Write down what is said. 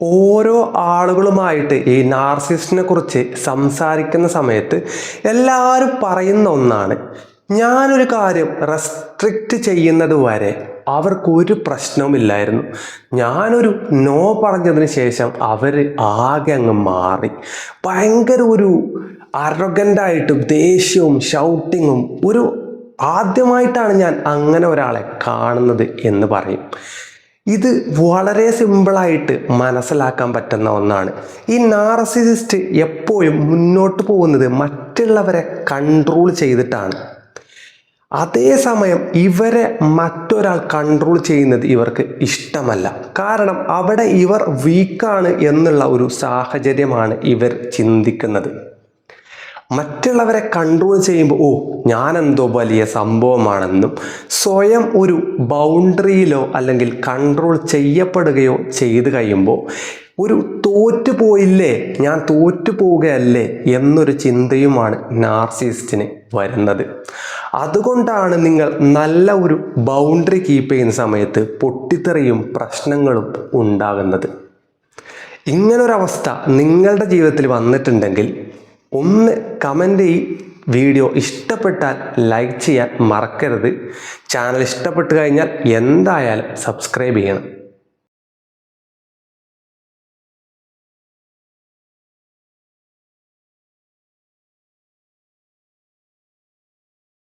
ഓരോ ആളുകളുമായിട്ട് ഈ നാർസിസിസ്റ്റിനെ കുറിച്ച് സംസാരിക്കുന്ന സമയത്ത് എല്ലാവരും പറയുന്ന ഒന്നാണ്, ഞാനൊരു കാര്യം റെസ്ട്രിക്റ്റ് ചെയ്യുന്നത് വരെ അവർക്കൊരു പ്രശ്നവുമില്ലായിരുന്നു. ഞാനൊരു നോ പറഞ്ഞതിന് ശേഷം അവർ ആകെ അങ്ങ് മാറി. ഭയങ്കര ഒരു അറഗൻ്റായിട്ടും ദേഷ്യവും ഷൗട്ടിങ്ങും ആദ്യമായിട്ടാണ് ഞാൻ അങ്ങനെ ഒരാളെ കാണുന്നത് എന്ന് പറയും. ഇത് വളരെ സിമ്പിളായിട്ട് മനസ്സിലാക്കാൻ പറ്റുന്ന ഒന്നാണ്. ഈ നാർസിസിസ്റ്റ് എപ്പോഴും മുന്നോട്ട് പോകുന്നത് മറ്റുള്ളവരെ കൺട്രോൾ ചെയ്തിട്ടാണ്. അതേസമയം ഇവരെ മറ്റൊരാൾ കൺട്രോൾ ചെയ്യുന്നത് ഇവർക്ക് ഇഷ്ടമല്ല. കാരണം അവിടെ ഇവർ വീക്കാണ് എന്നുള്ള ഒരു സാഹചര്യമാണ് ഇവർ ചിന്തിക്കുന്നത്. മറ്റുള്ളവരെ കൺട്രോൾ ചെയ്യുമ്പോൾ ഞാനെന്തോ വലിയ സംഭവമാണെന്നും സ്വയം ഒരു ബൗണ്ടറിയിലോ അല്ലെങ്കിൽ കൺട്രോൾ ചെയ്യപ്പെടുകയോ ചെയ്ത് കഴിയുമ്പോൾ ഒരു തോറ്റുപോയില്ലേ, ഞാൻ തോറ്റുപോവുകയല്ലേ എന്നൊരു ചിന്തയുമാണ് നാർസിസിസ്റ്റിന് വരുന്നത്. അതുകൊണ്ടാണ് നിങ്ങൾ നല്ല ഒരു ബൗണ്ടറി കീപ്പ് ചെയ്യുന്ന സമയത്ത് പൊട്ടിത്തെറിയും പ്രശ്നങ്ങളും ഉണ്ടാകുന്നത്. ഇങ്ങനൊരവസ്ഥ നിങ്ങളുടെ ജീവിതത്തിൽ വന്നിട്ടുണ്ടെങ്കിൽ ഒന്ന് കമൻ്റ് ചെയ്യ്. വീഡിയോ ഇഷ്ടപ്പെട്ടാൽ ലൈക്ക് ചെയ്യാൻ മറക്കരുത്. ചാനൽ ഇഷ്ടപ്പെട്ട് കഴിഞ്ഞാൽ എന്തായാലും സബ്സ്ക്രൈബ് ചെയ്യണം.